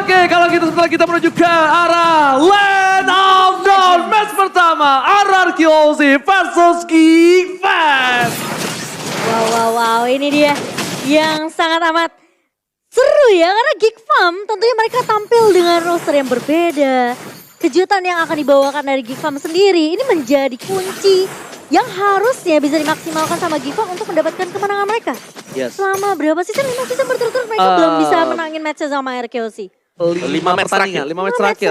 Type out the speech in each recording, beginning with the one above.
Oke, kalau gitu setelah kita menuju ke arah Land of Dawn. Match pertama, RRQ Aussie versus Geek Fam. Wow, ini dia yang sangat amat seru ya. Karena Geek Fam tentunya mereka tampil dengan roster yang berbeda. Kejutan yang akan dibawakan dari Geek Fam sendiri ini menjadi kunci yang harusnya bisa dimaksimalkan sama Geek Fam untuk mendapatkan kemenangan mereka. Yes. Selama berapa season? 5 season berturut-turut mereka belum bisa menangin match sama RRQ. 5 match terakhir. 5 match terakhir.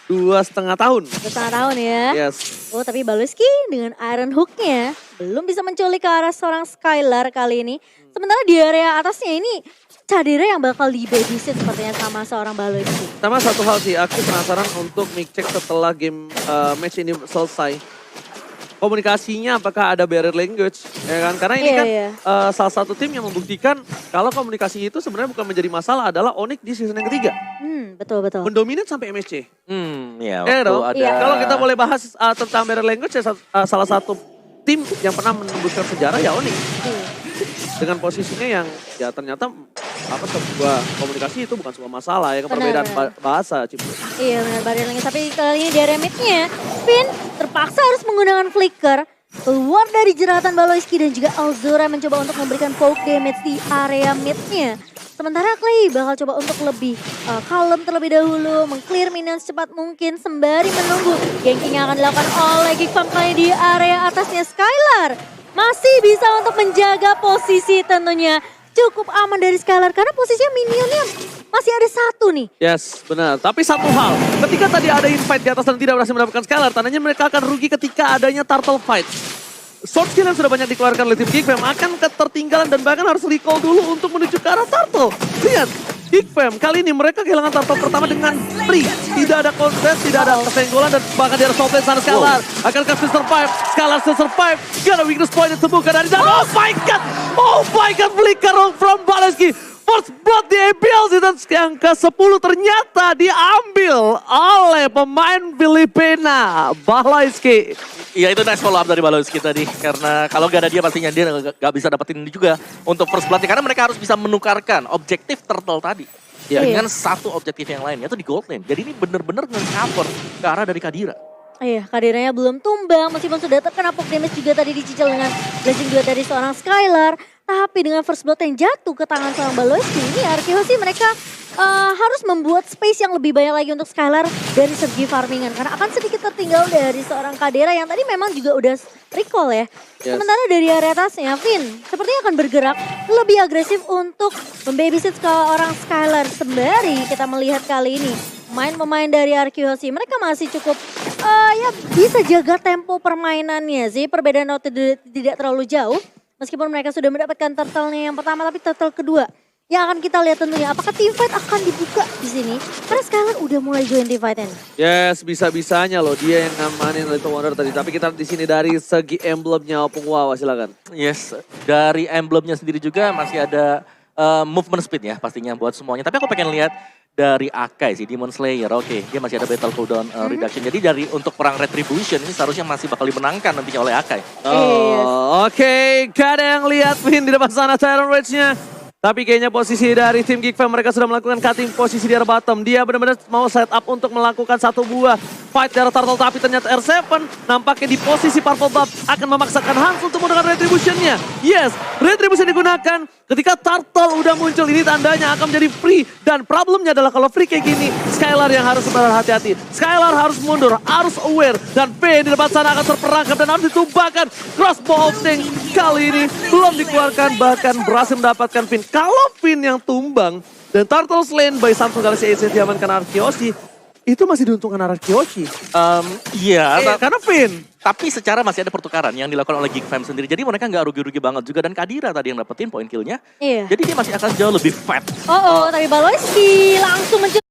2,5 tahun. 2,5 tahun ya. Yes. Oh tapi Baloyski dengan Iron Hook-nya belum bisa menculik ke arah seorang Skylar kali ini. Sementara di area atasnya ini Cadira yang bakal di babysit sepertinya sama seorang Baloyski. Sama satu hal sih, aku penasaran untuk mic check setelah game match ini selesai. Komunikasinya apakah ada barrier language, ya kan? Karena ini salah satu tim yang membuktikan kalau komunikasi itu sebenarnya bukan menjadi masalah adalah Onyx di season yang ketiga. Betul. Mendominate sampai MSC. Ya, Dong? ada. Kalau kita boleh bahas tentang barrier language, ya, salah satu tim yang pernah menembuskan sejarah ya Onyx. Dengan posisinya yang ya ternyata sebuah komunikasi itu bukan sebuah masalah ya, perbedaan bahasa. Iya benar barrier language, tapi kali ini di area mid-nya Finn terpaksa harus menggunakan flicker keluar dari jeratan Baloyski dan juga Alzora mencoba untuk memberikan poke damage di area mid-nya. Sementara Clay bakal coba untuk lebih kalem terlebih dahulu, meng-clear minion secepat mungkin sembari menunggu ganking yang akan dilakukan oleh Geek Fam kali di area atasnya. Skylar masih bisa untuk menjaga posisi tentunya. Cukup aman dari Skylar karena posisinya minionnya masih ada satu nih. Yes, benar. Tapi satu hal, ketika tadi ada invite di atas dan tidak berhasil mendapatkan Skylar, tandanya mereka akan rugi ketika adanya turtle fight. Sword skill yang sudah banyak dikeluarkan oleh tim Geek Fam akan ketertinggalan dan bahkan harus recall dulu untuk menuju ke arah turtle. Lihat, Geek Fam kali ini mereka kehilangan turtle pertama dengan free. Tidak ada contest, tidak ada kesenggolan dan bahkan di arah top lane sana Skylar. Akankah still survive? Skylar still survive. Gak ada weakness point ditemukan dari sana. Oh my god, flicker from Baloyski. First blood di APL season yang ke-10 ternyata diambil oleh pemain Filipina, Baloyski. Iya itu nice follow up dari Baloyski tadi. Karena kalau gak ada dia pastinya dia gak bisa dapetin ini juga untuk first blood. Karena mereka harus bisa menukarkan objektif turtle tadi. Dengan satu objektif yang lain, yaitu di gold lane. Jadi ini bener-bener nge-cover ke arah dari Kadira. Iya, Kadiranya belum tumbang meskipun sudah terkena poke damage juga tadi dicicil dengan blessing 2 dari seorang Skylar. Tapi dengan first blood yang jatuh ke tangan seorang Baloyski, ini RRQ sih mereka harus membuat space yang lebih banyak lagi untuk Skylar dari segi farmingan. Karena akan sedikit tertinggal dari seorang Kadira yang tadi memang juga udah recall ya. Sementara dari area atasnya, Finn sepertinya akan bergerak lebih agresif untuk membabysit ke orang Skylar. Sembari kita melihat kali ini pemain dari RQC mereka masih cukup bisa jaga tempo permainannya sih. Perbedaan tidak terlalu jauh. Meskipun mereka sudah mendapatkan turtle-nya yang pertama, tapi turtle kedua yang akan kita lihat tentunya apakah teamfight akan dibuka di sini. Karena Skylar udah mulai join teamfight-nya. Yes, bisa-bisanya loh dia yang ngamanin Little Wonder tadi. Tapi kita di sini dari segi emblemnya Opung Wawa, silakan. Yes, dari emblemnya sendiri juga masih ada movement speed ya pastinya buat semuanya. Tapi aku pengen lihat dari Akai sih, Demon Slayer. Oke, dia masih ada battle cooldown reduction. Jadi dari untuk perang Retribution ini seharusnya masih bakal dimenangkan nantinya oleh Akai. Oke, gak ada yang lihat Win di depan sana Tyrant Rage-nya. Tapi kayaknya posisi dari tim Geek Fam mereka sudah melakukan cutting posisi di arah bottom. Dia benar-benar mau set up untuk melakukan satu buah fight dari Turtle. Tapi ternyata R7 nampaknya di posisi Purple Buff akan memaksakan Hans untuk menggunakan Retribution-nya. Yes, Retribution digunakan ketika Turtle udah muncul. Ini tandanya akan menjadi free. Dan problemnya adalah kalau free kayak gini, Skylar yang harus berhati-hati. Skylar harus mundur, harus aware. Dan V di depan sana akan terperangkap dan harus ditumbangkan. Crossbow opening kali ini belum dikeluarkan, bahkan berhasil mendapatkan Finn. Kalau Finn yang tumbang dan Turtle slain by Samsung Galaxy AC diamankan RRQ, itu masih diuntungkan RRQ. Iya, Karena Finn. tapi secara masih ada pertukaran yang dilakukan oleh Geek Fam sendiri. Jadi mereka nggak rugi-rugi banget juga. Dan Kadira tadi yang dapetin poin killnya. Iya. Jadi dia masih akan jauh lebih fat. Tapi Baloyski langsung menculik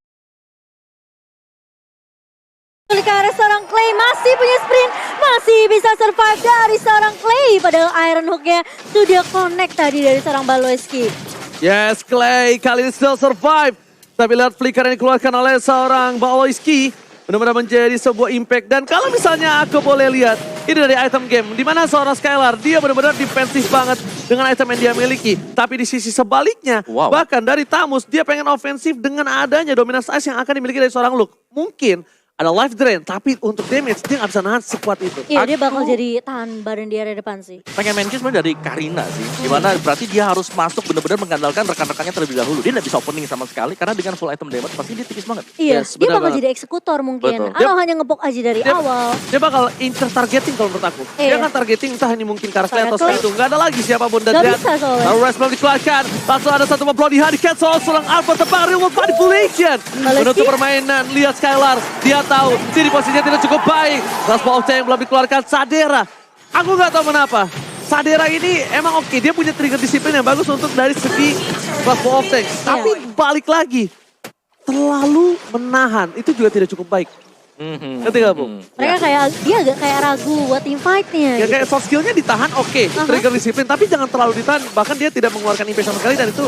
ke arah seorang Clay, masih punya sprint, masih bisa survive dari seorang Clay. Padahal Iron Hook-nya sudah connect tadi dari seorang Baloyski. Yes, Clay kali ini still survive. Tapi lihat flicker yang dikeluarkan oleh seorang Baloyski. benar-benar menjadi sebuah impact. Dan kalau misalnya aku boleh lihat, ini dari item game, di mana seorang Skylar, dia benar-benar defensif banget dengan item yang dia miliki. Tapi di sisi sebaliknya, bahkan dari Tamus, dia pengen ofensif dengan adanya dominance ice yang akan dimiliki dari seorang Luke. Mungkin ada life drain, tapi untuk damage dia nggak bisa nahan sekuat itu. Iya, dia bakal jadi tahan badan di area depan sih. Pengen mention sebenarnya dari Karina sih. Dimana berarti dia harus masuk benar-benar mengandalkan rekan-rekannya terlebih dahulu. Dia nggak bisa opening sama sekali karena dengan full item damage pasti dia tipis banget. Iya, Yes, dia benar bakal banget. jadi eksekutor mungkin. Betul. Atau hanya ngepok aja dari awal. Dia bakal incer targeting kalau menurut aku. Dia Iya. akan targeting entah ini mungkin karakter Kayak atau Clay. itu. Nggak ada lagi siapapun. Dan Nggak lihat, bisa soalnya. Rest belum dikeluarkan. Langsung ada satu blow di Hurricane soal seorang Alpha tebang real world manipulation. Menutup permainan, lihat Skylar. Dia tahu dia di posisinya tidak cukup baik. Last ball of yang belum dikeluarkan. Sadera. Aku nggak tahu kenapa. Sadera ini emang oke. Dia punya trigger disiplin yang bagus untuk dari segi last ball of tank. Tapi balik lagi. Terlalu menahan. Itu juga tidak cukup baik. Ngerti gak, Bu? Mereka kayak, dia agak kayak ragu buat team fight-nya. Ya gitu. kayak soft skillnya ditahan oke, trigger disiplin, tapi jangan terlalu ditahan. Bahkan dia tidak mengeluarkan impact sama sekali dan itu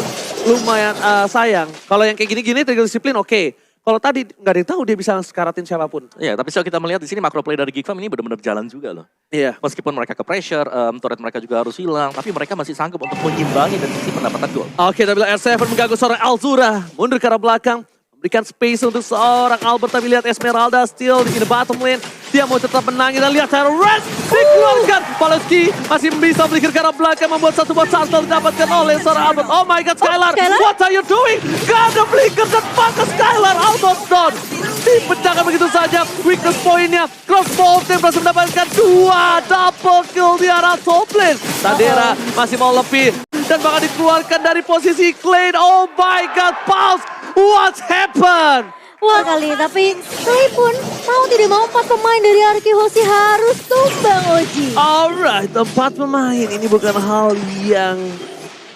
lumayan sayang. Kalau yang kayak gini-gini trigger disiplin oke. Kalau tadi nggak ada yang tahu dia bisa sekaratin siapapun. Iya, tapi kalau kita melihat di sini macro play dari Geek Fam ini benar-benar jalan juga loh. Iya. Meskipun mereka ke pressure, turret mereka juga harus hilang, tapi mereka masih sanggup untuk menyimbangi dari sisi pendapatan gol. Oke, tapi R7 mengganggu seorang Alzura. Mundur ke arah belakang. Memberikan space untuk seorang Albert. Tapi lihat Esmeralda still di bottom lane. Dia mau tetap menangin dan lihat Terrorist dikeluarkan. Paleski masih bisa berikan ke arah belakang. Membuat satu buat shuttle didapatkan oleh seorang Albert. Oh my god, Skylar. Skylar. What are you doing? Gak ada flicker dan pakai Skylar. Albert down. Dipecahkan begitu saja. Weakness point-nya. Crossbow tim berhasil mendapatkan 2 double kill di arah top lane. Sadera masih mau lebih. Dan bakal dikeluarkan dari posisi Clay. Oh my god, Pulse. What happened? Wah kali, tapi Clay pun mau tidak mau 4 pemain dari Arki Hoshi harus tumbang, Oji. Alright, 4 pemain. Ini bukan hal yang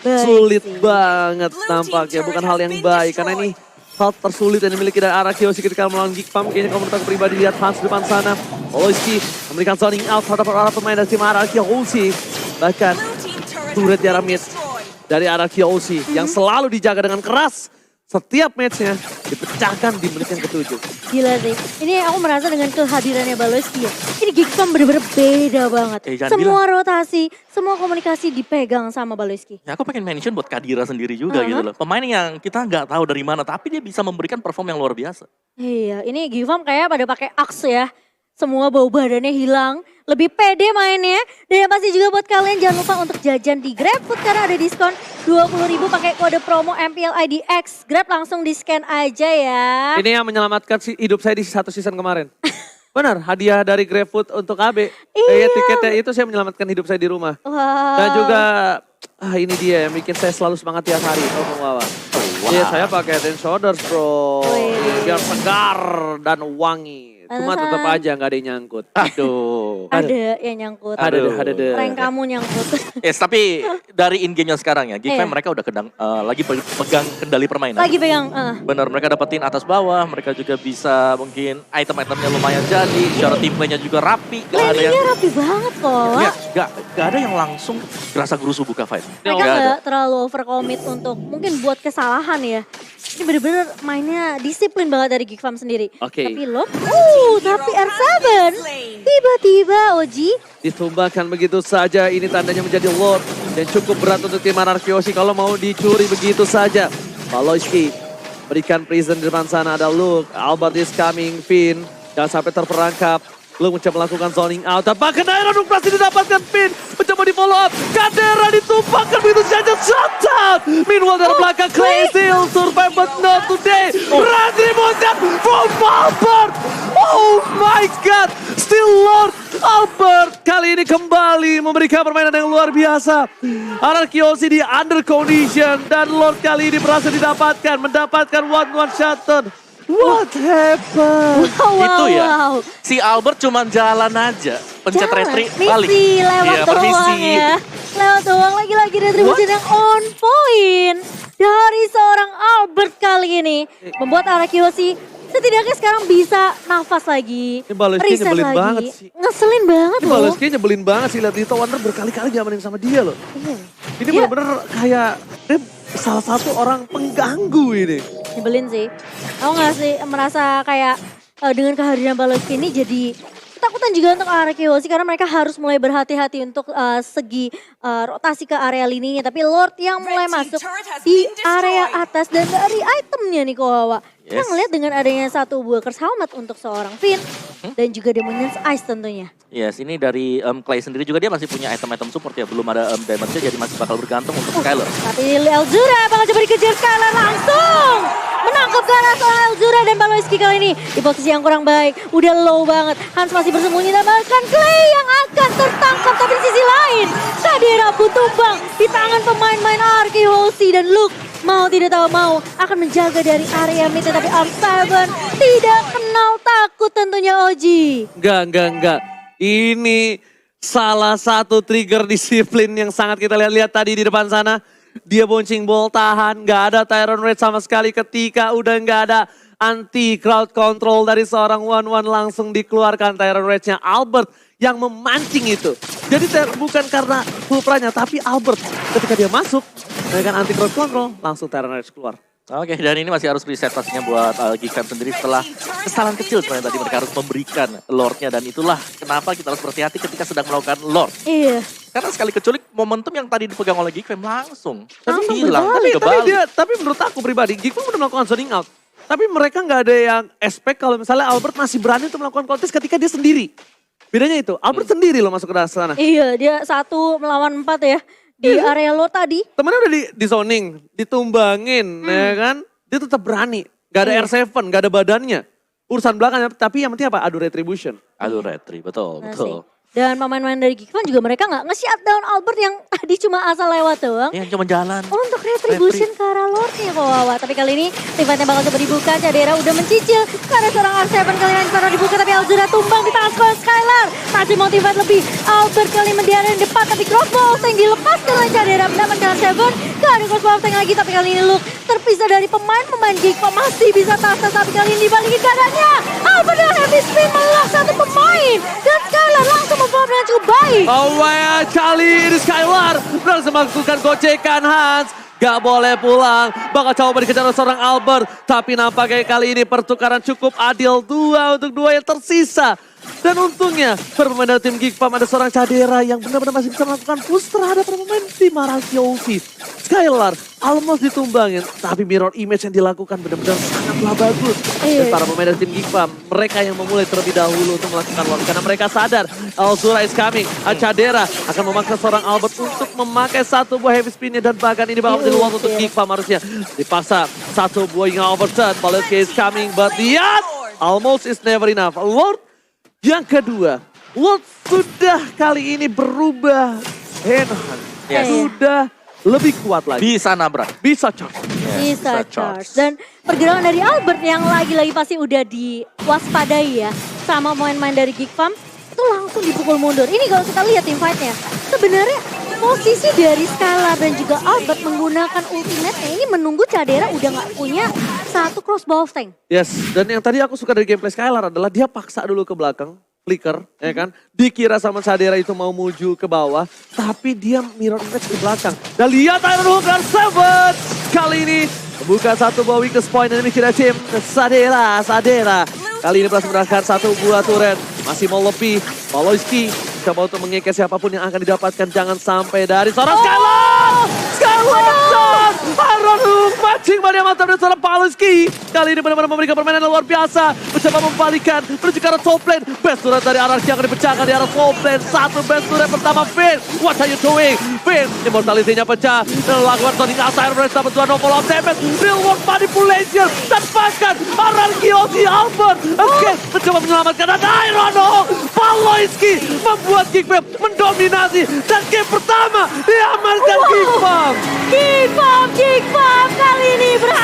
Baik sulit sih. banget nampaknya. Bukan hal yang baik. Karena ini hal tersulit yang dimiliki dari arah Kiyoshi ketika melawan Geek Fam. Kayaknya kalau menurut aku pribadi lihat Hans di depan sana. Oloyski memberikan zoning out terhadap para pemain dari tim arah Kiyoshi. Bahkan turret di arah mid dari arah Kiyoshi yang selalu dijaga dengan keras. Setiap matchnya dipecahkan di menit yang ke-7. Gila sih. Ini aku merasa dengan kehadirannya Baloski ya. Ini Geek Fam bener-bener beda banget. Jangan Semua rotasi, semua komunikasi dipegang sama Baloski. Ya aku pengen mention buat Kadira sendiri juga gitu loh. Pemain yang kita nggak tahu dari mana, tapi dia bisa memberikan perform yang luar biasa. Iya, ini Geek Fam kayak pada pakai axe ya. Semua bau badannya hilang, lebih pede mainnya. Dan yang pasti juga buat kalian jangan lupa untuk jajan di GrabFood karena ada diskon 20.000 pakai kode promo MPLIDX. Grab langsung di scan aja ya. Ini yang menyelamatkan hidup saya di satu season kemarin. Benar, hadiah dari GrabFood untuk AB. Iya. Tiketnya itu saya menyelamatkan hidup saya di rumah. Wah. Dan juga, ini dia yang bikin saya selalu semangat tiap hari. Oh, Bang Wawa. Iya, saya pakai Head & Shoulders, bro. Wih. Biar segar dan wangi. Cuma tetap aja nggak ada yang nyangkut. Aduh. Ada yang nyangkut. Ada. Rank kamu nyangkut. Yes, tapi dari in-game-nya sekarang ya, Geek Fam Iya. mereka udah lagi pegang kendali permainan. Lagi pegang. Bener, mereka dapetin atas bawah, mereka juga bisa mungkin item-itemnya lumayan jadi, secara team play-nya juga rapi. Gak ada yang, Planningnya rapi banget kok. ya, gak ada yang langsung gerasa gerusu buka fight. Mereka Gak ada. nggak terlalu overcommit untuk mungkin buat kesalahan ya. Ini bener-bener mainnya disiplin banget dari Geek Fam sendiri. Oke. Tapi tapi R7 tiba-tiba Oji. Ditumbangkan begitu saja, ini tandanya menjadi Lord. Dan cukup berat untuk tim Anarkioshi kalau mau dicuri begitu saja. Paloyski berikan prison di depan sana, ada Luke. Albert is coming, Finn. Jangan sampai terperangkap. Luke mencoba melakukan zoning out. Bahkan Daerah Nuk berhasil didapatkan Finn. Mencoba di follow up. Kadera ditumpahkan begitu saja. Shutdown. Meanwhile dari belakang Clay still survive but not today. Retribution from Albert. Oh my god. Still Lord Albert kali ini kembali memberikan permainan yang luar biasa. Anarkioshi di under condition. Dan Lord kali ini berhasil mendapatkan one shutdown. What happened? Itu ya, si Albert cuma jalan aja, pencet retri, balik. Misi lewat Iya, doang permisi. ya. Lewat doang lagi-lagi retribution yang on point. Dari seorang Albert kali ini. Membuat Anarkioshi setidaknya sekarang bisa nafas lagi. Ini Baloyski reset nyebelin lagi. banget sih. Ngeselin banget Ini loh. Baloyski nyebelin banget sih, lihat Little Wonder berkali-kali diamanin sama dia loh. Iya. Ini Dia- bener-bener kayak dia salah satu orang pengganggu ini. Nyebelin sih. Aku nggak sih merasa kayak dengan kehadiran Baloski ini jadi ketakutan juga untuk Arkeosi karena mereka harus mulai berhati-hati untuk segi rotasi ke area lininya. Tapi Lord yang mulai masuk di area atas dan dari itemnya nih Kowawa. Kita ngeliat dengan adanya satu buah curse helmet untuk seorang Finn dan juga Demon's Ice tentunya. Yes, ini dari Clay sendiri juga dia masih punya item-item support ya. Belum ada damage-nya jadi masih bakal bergantung untuk Skylar. Tapi Elzura bakal coba dikejar Skylar langsung. Menangkap ke arah seorang Elzura dan Baloski kali ini di posisi yang kurang baik. Udah low banget. Hans masih bersembunyi dan bahkan Clay yang akan tertangkap. Tapi di sisi lain, Shadira pun tumbang di tangan pemain-main Arkeosi dan Luke. Mau tidak tahu mau akan menjaga dari area mid. Tapi Arm7 tidak kenal takut tentunya Oji. Enggak. Ini salah satu trigger disiplin yang sangat kita lihat tadi di depan sana. Dia boncing ball tahan, nggak ada Tyrant Rage sama sekali ketika udah nggak ada anti crowd control dari seorang One langsung dikeluarkan Tyrant Rage-nya Albert yang memancing itu. Jadi bukan karena Fulpranya tapi Albert ketika dia masuk dengan anti crowd control langsung Tyrant Rage keluar. Oke, dan ini masih harus reset pastinya buat Geekfam sendiri setelah kesalahan kecil sebenarnya tadi mereka harus memberikan Lord-nya. Dan itulah kenapa kita harus berhati-hati ketika sedang melakukan Lord. Iya. Karena sekali keculik momentum yang tadi dipegang oleh Geekfam langsung hilang, berbalik. Tapi menurut aku pribadi, Geekfam udah melakukan zoning out. Tapi mereka nggak ada yang expect kalau misalnya Albert masih berani untuk melakukan kontes ketika dia sendiri. Bedanya itu, Albert sendiri loh masuk ke sana. Iya, dia 1 melawan 4 ya. Di area lo tadi. Temennya udah di zoning, ditumbangin ya kan. Dia tetap berani, gak ada R7, gak ada badannya. Urusan belakangnya, tapi yang penting apa? Adu retribution. Aduh, retri, betul. Dan pemain-pemain dari Geekfam juga mereka nggak nge-shutdown Albert yang tadi cuma asal lewat doang. Yang cuma jalan. Untuk retribution ke arah Lordnya Kowawa. Tapi kali ini tifatnya bakal coba dibuka. Cadera udah mencicil. Karena seorang R7 kali ini sekarang dibuka. Tapi Elzura tumbang di tangan sekolah Skylar. Masih motivat lebih. Albert kali mendiarin depan. Tapi crossbow tank dilepaskan oleh Cadera. Mendapatkan R7. Gak ada crossbow tank lagi. Tapi kali ini Luke terpisah dari pemain Geekfam. Masih bisa tas-tas. Tapi kali ini dibalikin keadaannya. Albert dengan heavy spin melak satu pemain. Dan Skylar langsung membawa dengan cukup baik. Kali ini Skylar berhasil melakukan gocekan Hans. Gak boleh pulang. Bakal coba dikejar oleh seorang Albert. Tapi nampaknya kali ini pertukaran cukup adil. 2 untuk 2 yang tersisa. Dan untungnya pemain dari tim Geekfam ada seorang Cadera yang benar-benar masih bisa melakukan push terhadap pemain tim Arkeosi. Skylar almost ditumbangin. Tapi mirror image yang dilakukan benar-benar sangatlah bagus. Dan para pemain dari tim Geekfam, mereka yang memulai terlebih dahulu untuk melakukan one. Karena mereka sadar Elzura is coming. Cadera akan memaksa seorang Albert untuk memakai satu buah heavy spinnya. Dan bahkan ini bakal menjadi one untuk Geekfam harusnya. Dipaksa satu buah yang overturn. Baloski is coming but yes! Almost is never enough. Lord yang kedua, Lord sudah kali ini berubah hand. Sudah lebih kuat lagi. Bisa nabrak. Bisa charge. Bisa charge. Dan pergerakan dari Albert yang lagi-lagi pasti udah diwaspadai ya. Sama pemain-pemain dari Geekfam itu langsung dipukul mundur. Ini kalau kita lihat tim fight-nya. Sebenarnya posisi dari Skylar dan juga Albert menggunakan ultimate-nya ini menunggu Cadera udah gak punya satu crossbow tank. Yes, dan yang tadi aku suka dari gameplay Skylar adalah dia paksa dulu ke belakang, flicker, ya kan. Dikira sama Cadera itu mau muju ke bawah, tapi dia mirror image di belakang. Dan lihat Iron Hooker 7 kali ini membuka satu buah weakness point dan ini kira tim Shadera. Kali ini berhasil mendapatkan satu buah turret. Masih mau lebih, Baloski coba untuk mengekes siapapun yang akan didapatkan. Jangan sampai dari seorang Skylar! Iron Hook matching pada mantap dari seorang Baloski. Kali ini benar-benar memberikan permainan yang luar biasa. Mencoba membalikan, menuju ke arah top lane. Best turret dari arah yang akan dipecahkan di arah top lane. Satu best turret pertama Finn. What are you doing? Finn, immortality-nya pecah. Dan lakukan Sonic Iron Race dapat 2 no follow-up damage. Real world manipulation. Dan bahkan Arkeosi Albert. Oke, mencoba menyelamatkan dan Iron Hook. Baloski membuat Geekfam mendominasi. Dan game pertama diamankan Geekfam. Geekfam kali ini berhasil